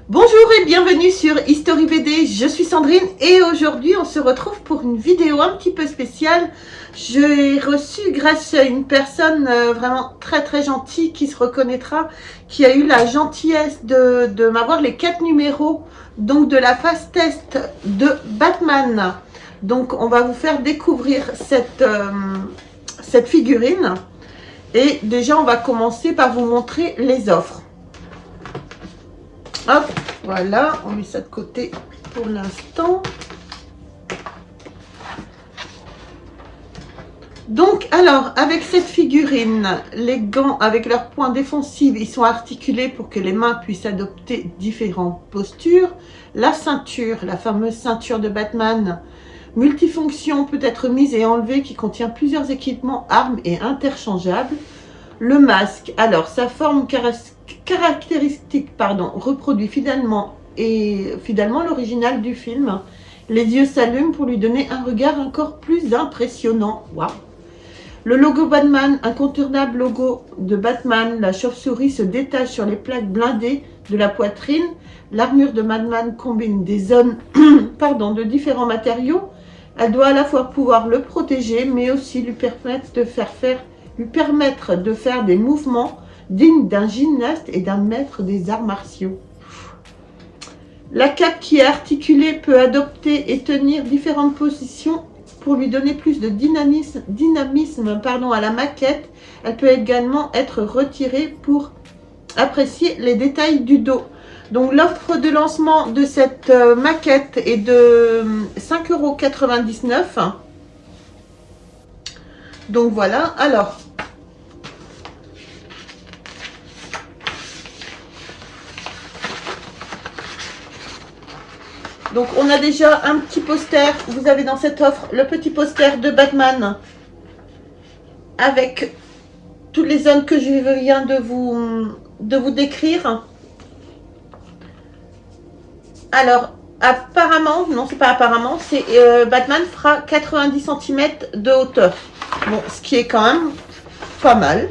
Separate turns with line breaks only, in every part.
Bonjour et bienvenue sur History BD, je suis Sandrine et aujourd'hui on se retrouve pour une vidéo un petit peu spéciale. J'ai reçu grâce à une personne vraiment très gentille qui se reconnaîtra, qui a eu la gentillesse de m'avoir les 4 numéros donc de la phase test de Batman. Donc on va vous faire découvrir cette figurine et déjà on va commencer par vous montrer les offres. Hop, voilà, on met ça de côté pour l'instant. Donc, alors, avec cette figurine, les gants avec leurs points défensifs, ils sont articulés pour que les mains puissent adopter différentes postures. La ceinture, la fameuse ceinture de Batman, multifonction peut être mise et enlevée, qui contient plusieurs équipements, armes et interchangeables. Le masque, alors, sa forme caractéristique reproduit fidèlement l'original du film. Les yeux s'allument pour lui donner un regard encore plus impressionnant. Waouh! Le logo Batman, incontournable logo de Batman, la chauve-souris se détache sur les plaques blindées de la poitrine. L'armure de Batman combine des zones de différents matériaux. Elle doit à la fois pouvoir le protéger, mais aussi lui permettre de faire des mouvements dignes d'un gymnaste et d'un maître des arts martiaux. La cape qui est articulée peut adopter et tenir différentes positions pour lui donner plus de dynamisme à la maquette. Elle peut également être retirée pour apprécier les détails du dos. Donc l'offre de lancement de cette maquette est de 5,99 €. Donc voilà, alors donc on a déjà un petit poster, vous avez dans cette offre le petit poster de Batman avec toutes les zones que je viens de vous décrire. Alors apparemment, non c'est pas apparemment, c'est Batman fera 90 cm de hauteur. Bon, ce qui est quand même pas mal.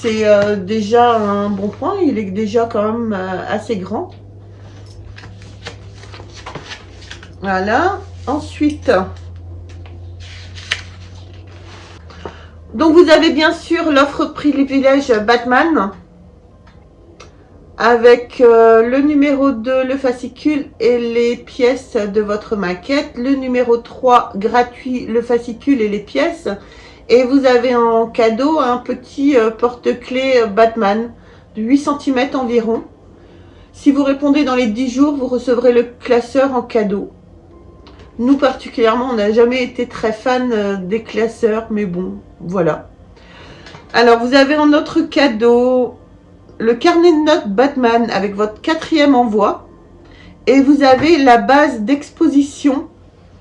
C'est déjà un bon point, il est déjà quand même assez grand. Voilà, ensuite, donc vous avez bien sûr l'offre privilège Batman avec le numéro 2, le fascicule et les pièces de votre maquette, le numéro 3 gratuit, le fascicule et les pièces, et vous avez en cadeau un petit porte-clés Batman de 8 cm environ. Si vous répondez dans les 10 jours, vous recevrez le classeur en cadeau. Nous particulièrement, on n'a jamais été très fan des classeurs, mais bon, voilà. Alors, vous avez en autre cadeau le carnet de notes Batman avec votre 4e envoi. Et vous avez la base d'exposition.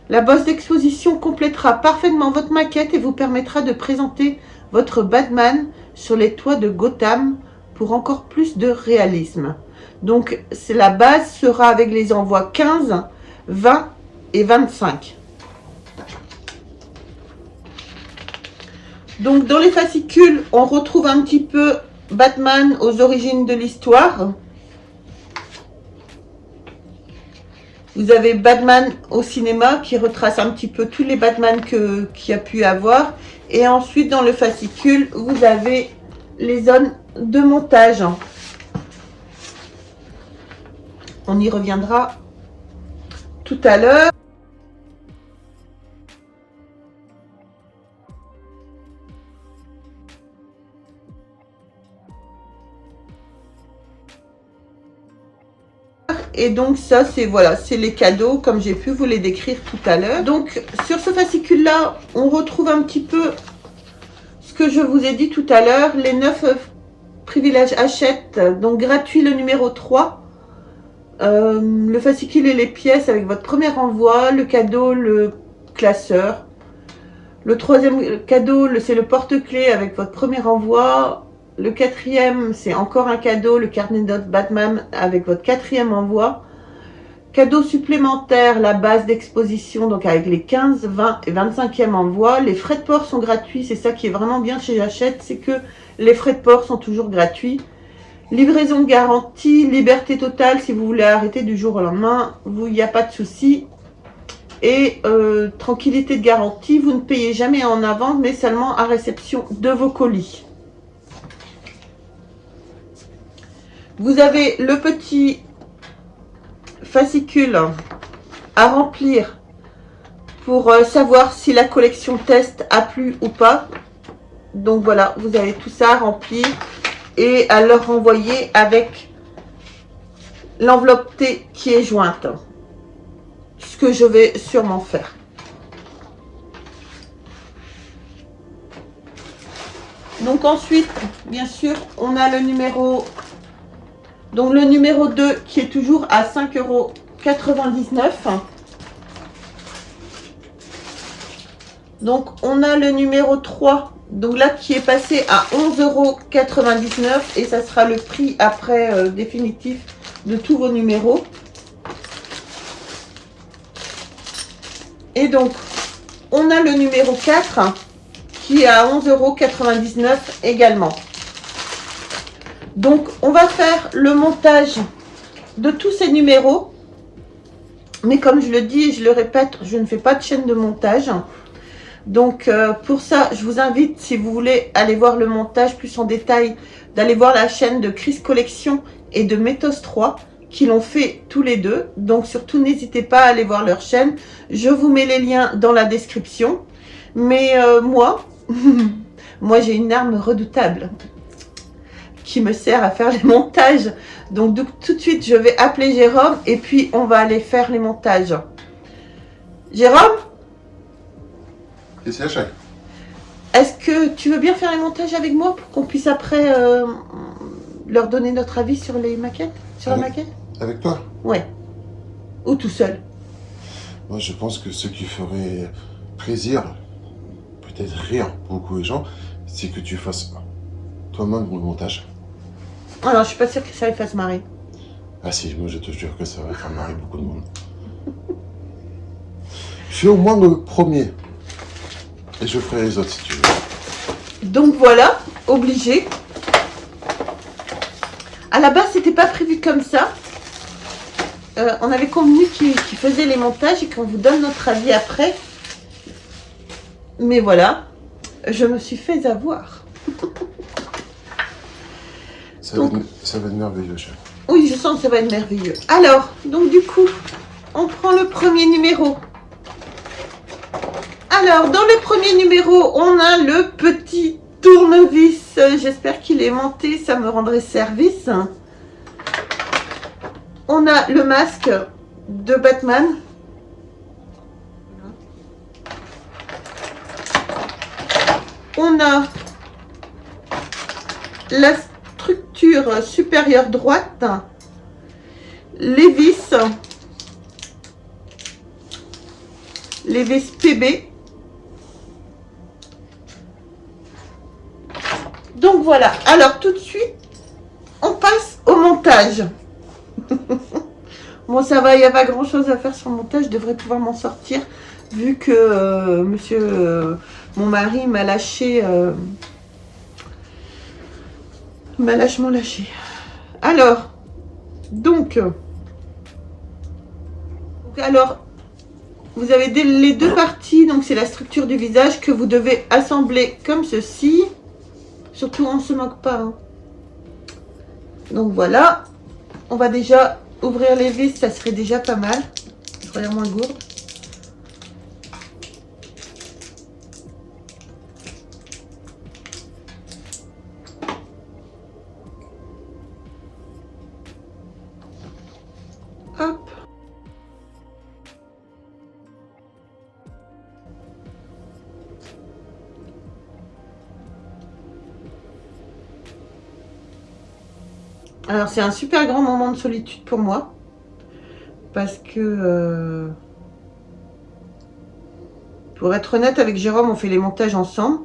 La base d'exposition complétera parfaitement votre maquette et vous permettra de présenter votre Batman sur les toits de Gotham pour encore plus de réalisme. Donc, la base sera avec les envois 15, 20 et 25. Donc dans les fascicules, on retrouve un petit peu Batman aux origines de l'histoire. Vous avez Batman au cinéma qui retrace un petit peu tous les Batman qu'il y a pu avoir. Et ensuite dans le fascicule, vous avez les zones de montage. On y reviendra tout à l'heure. Et donc ça c'est voilà, c'est les cadeaux comme j'ai pu vous les décrire tout à l'heure. Donc sur ce fascicule là, on retrouve un petit peu ce que je vous ai dit tout à l'heure, les 9 privilèges achète, donc gratuit le numéro 3, le fascicule et les pièces avec votre premier envoi, le cadeau, le classeur. Le 3e cadeau, c'est le porte-clés avec votre premier envoi. Le 4e, c'est encore un cadeau, le carnet de notes Batman avec votre 4e envoi. Cadeau supplémentaire, la base d'exposition, donc avec les 15, 20 et 25e envois. Les frais de port sont gratuits, c'est ça qui est vraiment bien chez Hachette, c'est que les frais de port sont toujours gratuits. Livraison garantie, liberté totale si vous voulez arrêter du jour au lendemain, il n'y a pas de souci. Et tranquillité de garantie, vous ne payez jamais en avance, mais seulement à réception de vos colis. Vous avez le petit fascicule à remplir pour savoir si la collection test a plu ou pas. Donc voilà, vous avez tout ça à remplir et à leur renvoyer avec l'enveloppe T qui est jointe. Ce que je vais sûrement faire. Donc ensuite, bien sûr, on a le numéro... Donc le numéro 2 qui est toujours à 5,99 €. Donc on a le numéro 3, donc là qui est passé à 11,99 € et ça sera le prix après définitif de tous vos numéros. Et donc on a le numéro 4 qui est à 11,99 € également. Donc on va faire le montage de tous ces numéros. Mais comme je le dis et je le répète, je ne fais pas de chaîne de montage. Donc pour ça, je vous invite, si vous voulez aller voir le montage plus en détail, d'aller voir la chaîne de Chris Collection et de Métos 3 qui l'ont fait tous les deux. Donc surtout, n'hésitez pas à aller voir leur chaîne. Je vous mets les liens dans la description. Mais moi, moi j'ai une arme redoutable qui me sert à faire les montages. Donc tout de suite, je vais appeler Jérôme et puis on va aller faire les montages. Jérôme ? Est-ce que tu veux bien faire les montages avec moi pour qu'on puisse après leur donner notre avis sur les maquettes, sur la maquette?
Avec toi?
Ouais. Ou tout seul?
Moi, je pense que ce qui ferait plaisir, peut-être rire beaucoup les gens, c'est que tu fasses toi-même le montage.
Alors, je suis pas sûre que ça les fasse marrer.
Ah si, moi je te jure que ça va faire marrer beaucoup de monde. Fais au moins le premier. Et je ferai les autres si tu veux.
Donc voilà, obligé. À la base, c'était pas prévu comme ça. On avait convenu qu'ils faisaient les montages et qu'on vous donne notre avis après. Mais voilà, je me suis fait avoir.
Ça va être merveilleux, chef.
Oui, je sens que ça va être merveilleux. Alors, donc du coup, on prend le premier numéro. Alors, dans le premier numéro, on a le petit tournevis. J'espère qu'il est monté, ça me rendrait service. On a le masque de Batman. On a la structure supérieure droite, les vis PB. Donc voilà, alors tout de suite, on passe au montage. Bon, ça va, il n'y a pas grand chose à faire sur le montage, je devrais pouvoir m'en sortir, vu que mon mari m'a lâché, m'a lâchement lâché. Alors, donc, vous avez les deux parties, donc c'est la structure du visage que vous devez assembler comme ceci. Surtout, on ne se moque pas. Hein. Donc voilà, on va déjà ouvrir les vis, ça serait déjà pas mal. Je regarde moins gourde. Hop. Alors c'est un super grand moment de solitude pour moi. Parce que, pour être honnête avec Jérôme, on fait les montages ensemble.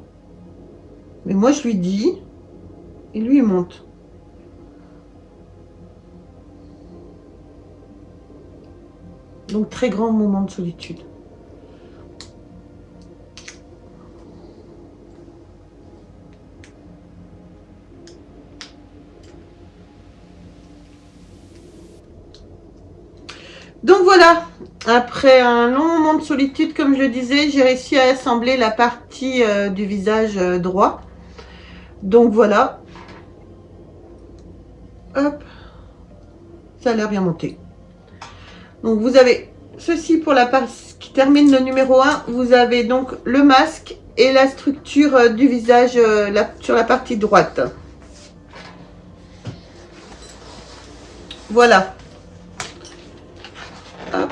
Mais moi je lui dis, et lui il monte. Donc très grand moment de solitude. Donc voilà, après un long moment de solitude, comme je le disais, j'ai réussi à assembler la partie du visage droit. Donc voilà. Hop. Ça a l'air bien monté. Donc vous avez ceci pour la partie qui termine le numéro 1. Vous avez donc le masque et la structure du visage sur la partie droite. Voilà. Hop.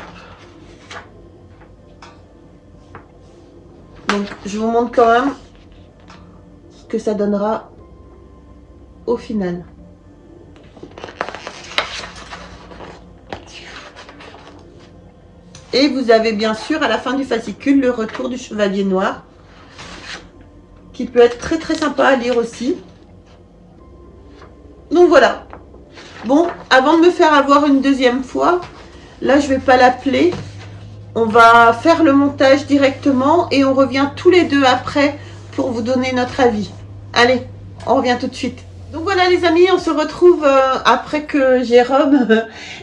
Donc je vous montre quand même ce que ça donnera au final. Et vous avez bien sûr à la fin du fascicule le retour du chevalier noir qui peut être très très sympa à lire aussi. Donc voilà. Bon, avant de me faire avoir une deuxième fois, là je vais pas l'appeler. On va faire le montage directement et on revient tous les deux après pour vous donner notre avis. Allez, on revient tout de suite. Donc voilà les amis, on se retrouve après que Jérôme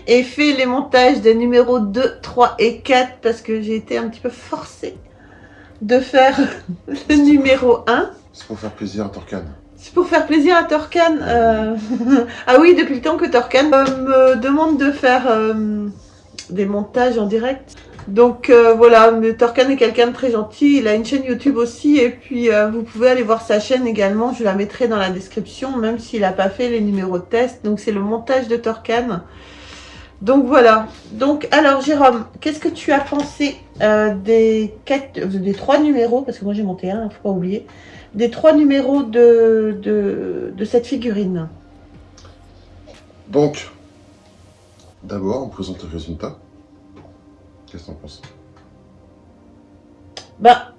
ait fait les montages des numéros 2, 3 et 4 parce que j'ai été un petit peu forcée de faire le numéro 1.
C'est pour faire plaisir à Torkan.
C'est pour faire plaisir à Torkan. Ah oui, depuis le temps que Torkan me demande de faire des montages en direct. Donc voilà, mais Torkan est quelqu'un de très gentil, il a une chaîne YouTube aussi et puis vous pouvez aller voir sa chaîne également, je la mettrai dans la description même s'il n'a pas fait les numéros de test, donc c'est le montage de Torkan. Donc voilà, donc alors Jérôme, qu'est-ce que tu as pensé des 3 numéros, parce que moi j'ai monté un, faut pas oublier, des 3 numéros de cette figurine?
Donc, d'abord, on présente le résultat. Qu'est-ce que t'en penses?
Bah,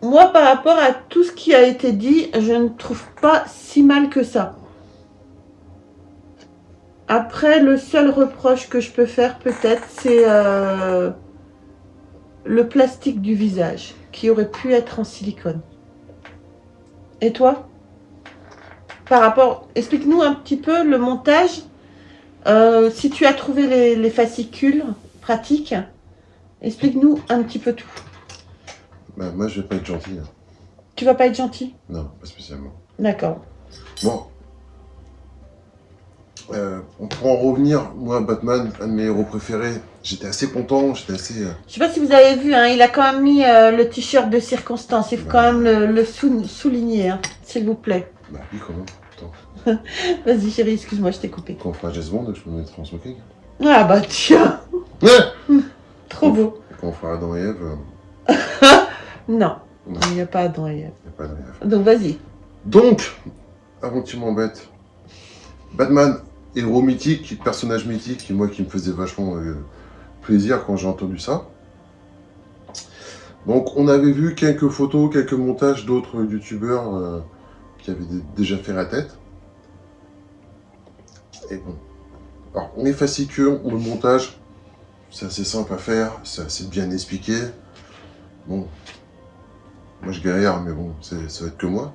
moi par rapport à tout ce qui a été dit, je ne trouve pas si mal que ça. Après, le seul reproche que je peux faire peut-être, c'est le plastique du visage, qui aurait pu être en silicone. Et toi? Par rapport, explique-nous un petit peu le montage. Si tu as trouvé les fascicules pratiques, explique-nous un petit peu tout.
Bah, moi, je vais pas être gentil. Hein.
Tu vas pas être gentil?
Non, pas spécialement.
D'accord.
Bon. On pourra en revenir. Moi, Batman, un de mes héros préférés, j'étais assez content, j'étais assez...
Je sais pas si vous avez vu, hein, il a quand même mis le t-shirt de circonstance. Il faut quand même le souligner, hein, s'il vous plaît.
Bah oui, comment?
Vas-y chérie, excuse-moi, je t'ai coupé.
Quand on fera James Bond, je me mettrai en smoking.
Ah bah tiens. Trop beau.
Quand on fera Adam et Ève...
Non, il n'y a pas Adam et Ève.
Il n'y a pas Adam et Ève.
Donc vas-y.
Donc, avant que tu m'embêtes, Batman, héros mythique, personnage mythique, moi qui me faisait vachement plaisir quand j'ai entendu ça. Donc on avait vu quelques photos, quelques montages d'autres youtubeurs qui avaient déjà fait la tête. Et bon, alors les fascicules, le montage, c'est assez simple à faire, c'est assez bien expliqué. Bon, moi je galère, mais bon, ça va être que moi.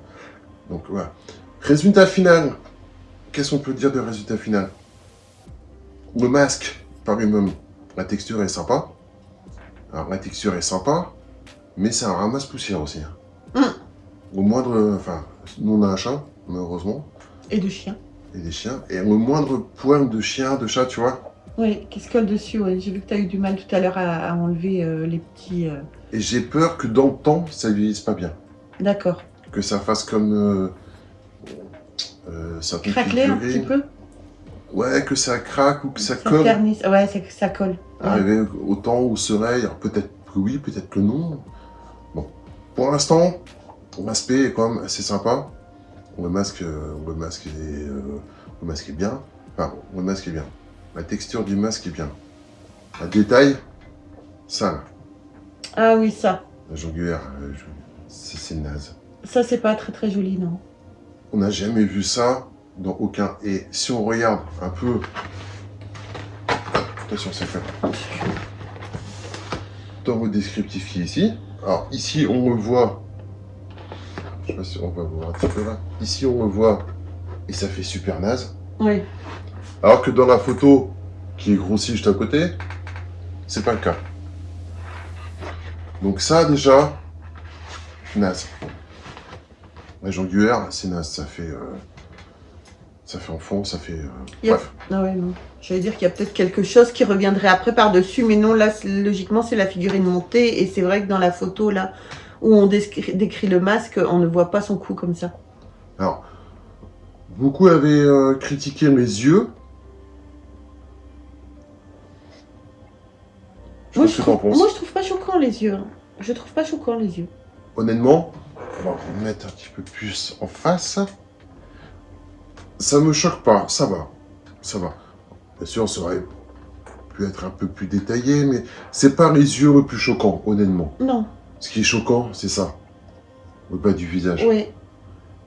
Donc voilà. Résultat final. Qu'est-ce qu'on peut dire de résultat final? Le masque, par lui-même, la texture est sympa. Alors la texture est sympa, mais c'est un ramasse-poussière aussi. Au moindre... Enfin, nous on a un chat, malheureusement.
Et de chien.
Et des chiens. Et le moindre poil de chien, de chat, tu vois.
Oui, qui se colle dessus, ouais. J'ai vu que tu as eu du mal tout à l'heure à enlever les petits...
Et j'ai peur que dans le temps, ça vieillisse pas bien.
D'accord.
Que ça fasse comme...
Craqueler un petit peu?
Ouais, que ça craque ou que ça colle.
Ouais, c'est que ça colle.
Arriver au temps où serait, alors peut-être que oui, peut-être que non. Bon, pour l'instant, l'aspect est quand même assez sympa. Le masque est bien. Enfin, le masque est bien. La texture du masque est bien. Un détail, ça là.
Ah oui, ça.
La jonguère, c'est naze.
Ça, c'est pas très très joli, non.
On n'a jamais vu ça dans aucun. Et si on regarde un peu... Attention, c'est fait. Dans le descriptif qui est ici. Alors ici, on le voit. Je sais pas si on va voir un petit peu là. Ici, on le voit et ça fait super naze.
Oui.
Alors que dans la photo qui est grossie juste à côté, c'est pas le cas. Donc ça, déjà, naze. L'agent Guer, c'est naze, ça fait enfant, ça fait... bref.
Ah ouais, non. J'allais dire qu'il y a peut-être quelque chose qui reviendrait après par-dessus, mais non, là, logiquement, c'est la figurine montée, et c'est vrai que dans la photo, là, où on décrit le masque, on ne voit pas son cou comme ça.
Alors, beaucoup avaient critiqué mes yeux.
Moi, je trouve pas choquant les yeux. Hein. Je trouve pas choquant les yeux.
Honnêtement, on va mettre un petit peu plus en face. Ça me choque pas, ça va. Ça va. Bien sûr, ça aurait pu être un peu plus détaillé, mais c'est pas les yeux le plus choquant, honnêtement.
Non.
Ce qui est choquant, c'est ça. Le bas du visage.
Oui.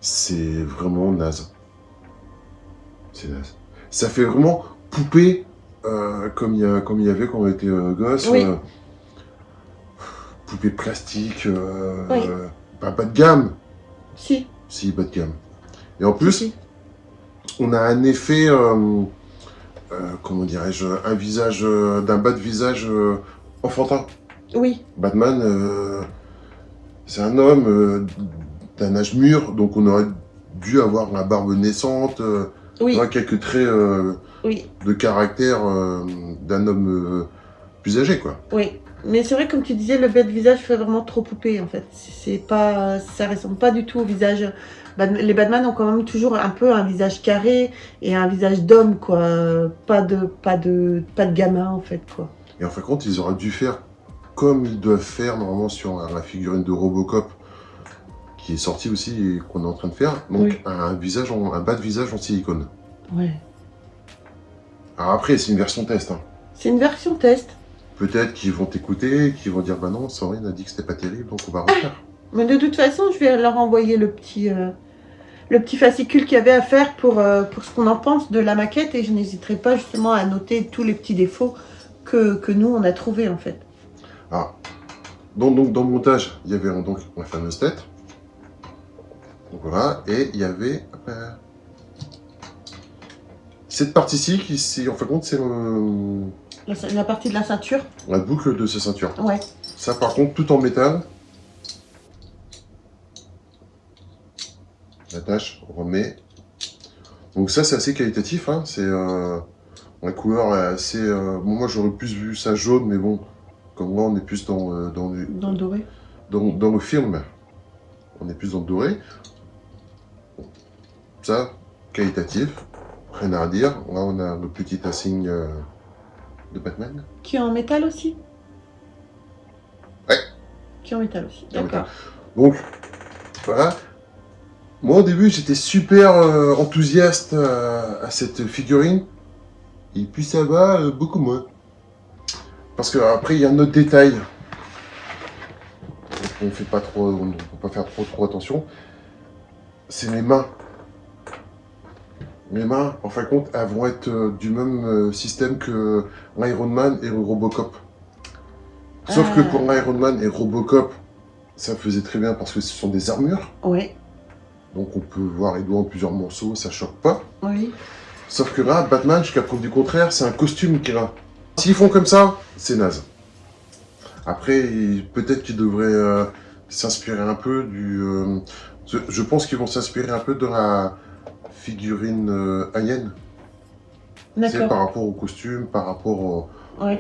C'est vraiment naze. C'est naze. Ça fait vraiment poupée comme il y avait quand on était gosse.
Oui.
Poupée plastique.
Oui.
Pas bas de gamme.
Si.
Si, bas de gamme. Et en plus,
si.
on a un effet, comment dirais-je, un visage, d'un bas de visage enfantin.
Oui.
Batman, c'est un homme d'un âge mûr, donc on aurait dû avoir la barbe naissante,
oui.
Quelques traits
oui.
de caractère d'un homme plus âgé, quoi.
Oui. Mais c'est vrai, comme tu disais, le bas de visage fait vraiment trop poupée, en fait. C'est pas, ça ressemble pas du tout au visage. Les Batman ont quand même toujours un peu un visage carré et un visage d'homme, quoi. Pas de gamin, en fait, quoi.
Et en fin de compte, ils auraient dû faire comme ils doivent faire normalement sur la figurine de Robocop, qui est sortie aussi et qu'on est en train de faire. Donc
oui.
un bas de visage en silicone.
Ouais.
Alors après, c'est une version test. Hein.
C'est une version test.
Peut-être qu'ils vont t'écouter, qu'ils vont dire bah non, Sandrine a dit que c'était pas terrible, donc on va refaire.
Mais de toute façon, je vais leur envoyer le petit fascicule qu'il y avait à faire pour ce qu'on en pense de la maquette, et je n'hésiterai pas justement à noter tous les petits défauts que nous on a trouvés en fait.
Ah. Donc dans le montage, il y avait donc la fameuse tête. Donc voilà, et il y avait cette partie-ci qui, en fin de compte, c'est
la partie de la ceinture.
La boucle de sa ceinture.
Ouais.
Ça, par contre, tout en métal. L'attache, on remet. Donc ça, c'est assez qualitatif. Hein. C'est la couleur est assez. Bon, moi, j'aurais plus vu ça jaune, mais bon, comme moi, on est plus dans le
doré.
Dans le film, on est plus dans le doré. Ça, qualitatif, rien à redire. Là, on a le petit insigne de Batman.
Qui est en métal aussi?
Ouais.
Qui est en métal aussi, d'accord.
Donc, voilà. Moi, au début, j'étais super enthousiaste à cette figurine. Et puis, ça va beaucoup moins. Parce qu'après, il y a un autre détail. On ne peut pas faire trop attention. C'est mes mains. Mes mains, en fin de compte, elles vont être du même système que l'Iron Man et le Robocop. Sauf que pour l'Iron Man et Robocop, ça faisait très bien parce que ce sont des armures.
Oui.
Donc on peut voir les doigts en plusieurs morceaux, ça choque pas.
Oui.
Sauf que là, Batman, jusqu'à preuve du contraire, c'est un costume qu'il a. S'ils font comme ça, c'est naze. Après, peut-être qu'ils devraient s'inspirer un peu du... je pense qu'ils vont s'inspirer un peu de la figurine Alien. C'est par rapport au costume, par rapport à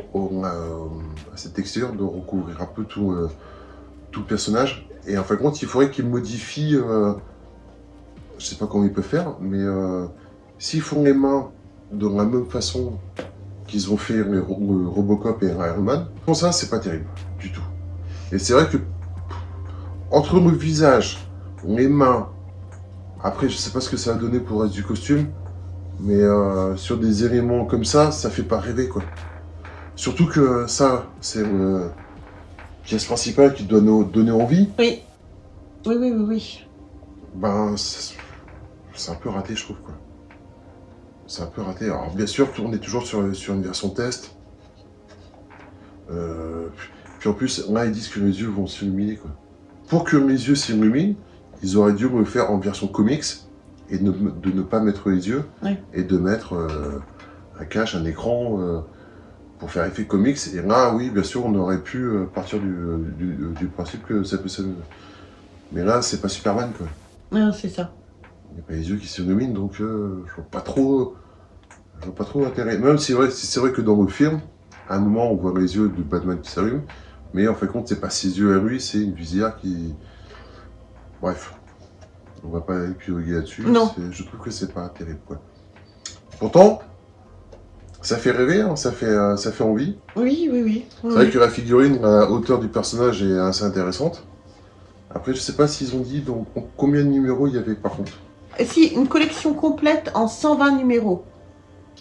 cette texture, de recouvrir un peu tout le personnage. Et en fin de compte, il faudrait qu'ils modifient... je sais pas comment ils peuvent faire, mais s'ils font les mains de la même façon qu'ils ont fait le Robocop et Iron Man, pour ça, c'est pas terrible du tout. Et c'est vrai que entre le visage, les mains, après, je sais pas ce que ça a donné pour le reste du costume, mais sur des éléments comme ça fait pas rêver, quoi. Surtout que ça, c'est la pièce principale qui doit nous donner envie.
Oui. Oui.
Ben, c'est un peu raté, je trouve, quoi. C'est un peu raté. Alors, bien sûr, on est toujours sur une version test. Puis en plus, là, ils disent que mes yeux vont s'illuminer, quoi. Pour que mes yeux s'illuminent, ils auraient dû me le faire en version comics et de ne pas mettre les yeux,
oui.
Et de mettre un cache, un écran pour faire effet comics. Et là, oui, bien sûr, on aurait pu partir du principe que ça peut s'amuser. Mais là, c'est pas Superman, quoi.
Non, c'est ça.
Il n'y a pas les yeux qui s'illuminent, donc je vois pas trop l'intérêt. Même si c'est vrai que dans le film, à un moment, on voit les yeux de Batman qui s'allument, mais en fin de compte, c'est pas ses yeux à lui, c'est une visière qui... Bref, on va pas épiloguer là-dessus.
Non.
Je trouve que c'est pas terrible, quoi. Pourtant, ça fait rêver, hein, ça fait envie.
Oui, oui, oui.
C'est vrai que la figurine, la hauteur du personnage est assez intéressante. Après, je sais pas s'ils ont dit donc, combien de numéros il y avait par contre.
Et si, une collection complète en 120 numéros.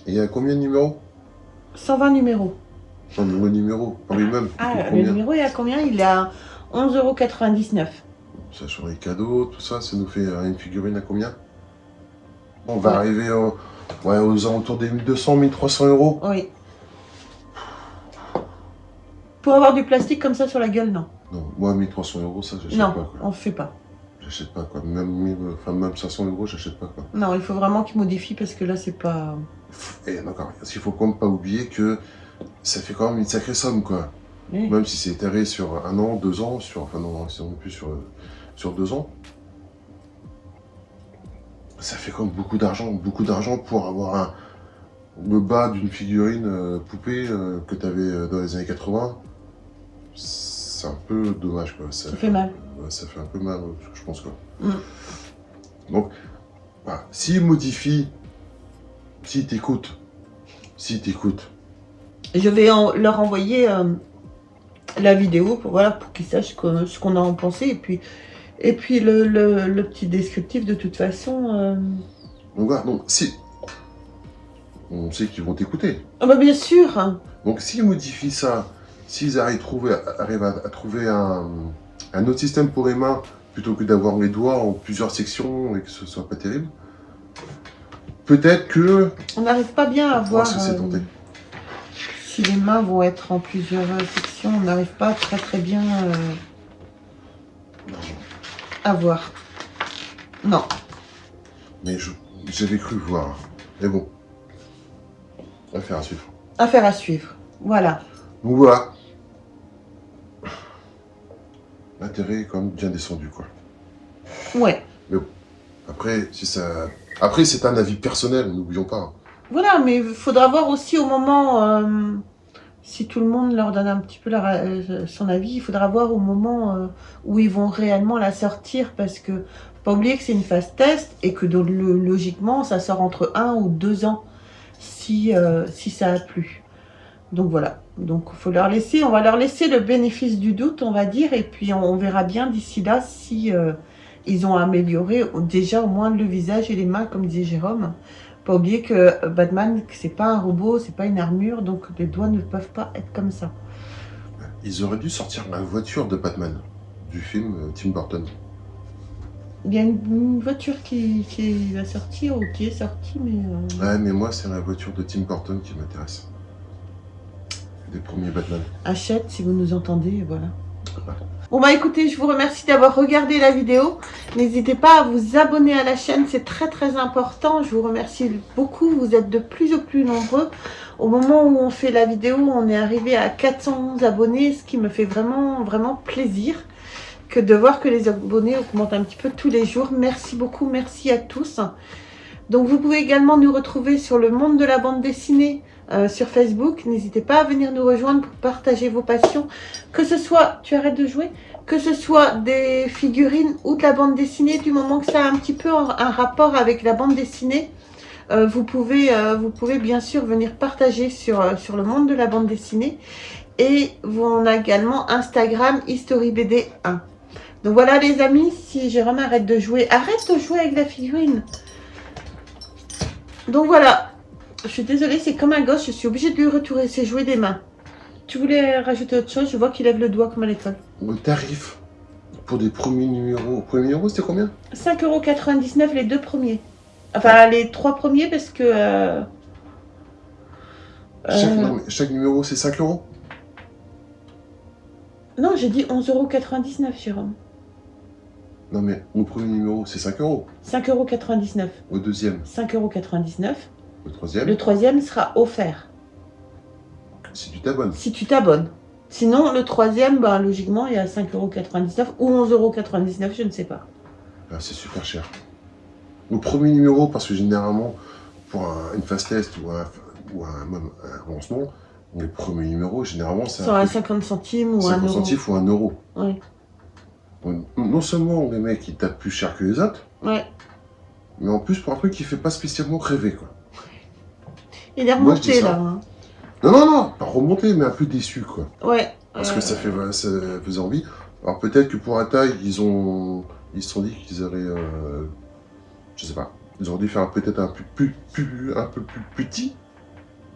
Et il y a combien de numéros?
120 numéros.
Non, mais le numéro, par lui-même.
Ah, le
combien?
numéro, il est à combien? Il est à 11,99 €.
Ça sur les cadeaux, tout ça, ça nous fait une figurine à combien? On va arriver aux alentours des 1200, 1300 euros.
Oui. Pour avoir du plastique comme ça sur la gueule, non.
Non, moi 1300 euros, ça j'achète
Non,
pas, quoi.
on ne fait pas.
J'achète pas, quoi. Même 500 euros, j'achète pas, quoi.
Non, il faut vraiment qu'il modifie parce que là, c'est pas...
Et d'accord, parce qu'il faut quand même pas oublier que ça fait quand même une sacrée somme, quoi.
Oui.
Même si c'est étalé sur 1 an, 2 ans, enfin non, c'est non plus sur 2 ans. Ça fait quand même beaucoup d'argent pour avoir le bas d'une figurine poupée que tu avais dans les années 80. C'est un peu dommage, quoi.
Ça fait mal.
Ouais, ça fait un peu mal, je pense, quoi.
Mm.
Donc, voilà. S'ils modifient, s'ils t'écoutent,
Je vais leur envoyer la vidéo pour, voilà, pour qu'ils sachent ce qu'on a en pensé. Et puis le petit descriptif, de toute façon...
Donc voilà, donc si... On sait qu'ils vont t'écouter.
Ah bah bien sûr.
Donc s'ils modifient ça, s'ils arrivent à trouver un autre système pour les mains, plutôt que d'avoir les doigts en plusieurs sections et que ce soit pas terrible, peut-être que...
On n'arrive pas bien à voir
se tenter.
si les mains vont être en plusieurs sections. On n'arrive pas très bien à voir. Non.
Mais j'avais cru voir. Mais bon. Affaire à suivre.
Affaire à suivre. Voilà.
Donc voilà. L'intérêt est quand même bien descendu, quoi.
Ouais.
Mais bon. Après, Après, c'est un avis personnel, n'oublions pas.
Voilà, mais il faudra voir aussi au moment, si tout le monde leur donne un petit peu son avis, il faudra voir au moment où ils vont réellement la sortir, parce que faut pas oublier que c'est une phase test et que donc, logiquement, ça sort entre 1 ou 2 ans si ça a plu. Donc voilà, donc on va leur laisser le bénéfice du doute, on va dire, et puis on verra bien d'ici là si ils ont amélioré déjà au moins le visage et les mains, comme disait Jérôme. Pas oublier que Batman, c'est pas un robot, c'est pas une armure, donc les doigts ne peuvent pas être comme ça.
Ils auraient dû sortir la voiture de Batman, du film Tim Burton.
Il y a une voiture qui va sortir, ou qui est sortie, mais...
Ouais, mais moi, c'est la voiture de Tim Burton qui m'intéresse. Des premiers Batman.
Achète, si vous nous entendez, voilà. Bon bah écoutez, je vous remercie d'avoir regardé la vidéo. N'hésitez pas à vous abonner à la chaîne, c'est très important. Je vous remercie beaucoup, vous êtes de plus en plus nombreux. Au moment où on fait la vidéo, on est arrivé à 411 abonnés, ce qui me fait vraiment plaisir que de voir que les abonnés augmentent un petit peu tous les jours. Merci beaucoup, merci à tous. Donc vous pouvez également nous retrouver sur le monde de la bande dessinée sur Facebook. N'hésitez pas à venir nous rejoindre pour partager vos passions. Que ce soit, tu arrêtes de jouer, que ce soit des figurines ou de la bande dessinée, du moment que ça a un petit peu un rapport avec la bande dessinée, vous pouvez bien sûr venir partager sur le monde de la bande dessinée. Et on a également Instagram HistoryBD1. Donc voilà les amis, si Jérôme arrête de jouer avec la figurine. Donc voilà, je suis désolée, c'est comme un gosse, je suis obligée de lui retourner ses jouets des mains. Tu voulais rajouter autre chose? Je vois qu'il lève le doigt comme à l'école.
Le tarif pour des premiers numéros. Le premier numéro, c'était combien?
5,99 € les 2 premiers. Enfin, les 3 premiers parce que...
Chaque numéro, c'est 5 €?
Non, j'ai dit 11,99 €, Jérôme.
Non, mais le premier numéro, c'est 5 €.
5,99 €.
Le deuxième?
5,99 €.
Le troisième?
Le troisième sera offert.
Si tu t'abonnes.
Si tu t'abonnes. Sinon, le troisième, bah, logiquement, il y a 5,99 € ou 11,99 €, je ne sais pas.
Ah, c'est super cher. Au premier numéro, parce que généralement, pour une fast test ou même un lancement, les premiers numéros, généralement, c'est
Sur un 50 centimes ou 1
50
€.
centimes ou 1 €.
Ouais.
Donc, non seulement les mecs ils tapent plus cher que les autres,
Ouais.
mais en plus pour un truc qui fait pas spécialement rêver, quoi.
Il est
Moi, je dis
remonté
ça.
là. Hein.
Non, pas remonté, mais un peu déçu, quoi.
Ouais.
Parce que ça faisait envie. Alors peut-être que pour la taille, ils se sont dit qu'ils allaient, je sais pas, ils auraient dû faire peut-être un peu plus petit,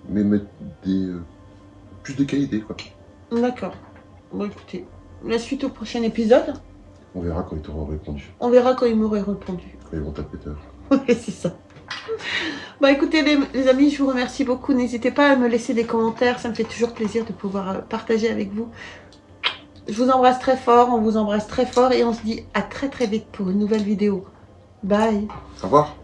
mais mettre plus de qualité, quoi.
D'accord. Bon, écoutez, la suite au prochain épisode.
On verra quand ils t'auront répondu.
On verra quand ils m'auraient répondu.
Quand ils vont taper tard.
Oui, c'est ça. Bah écoutez les amis, je vous remercie beaucoup. N'hésitez pas à me laisser des commentaires, ça me fait toujours plaisir de pouvoir partager avec vous. Je vous embrasse très fort, on vous embrasse très fort et on se dit à très vite pour une nouvelle vidéo. Bye.
Au revoir.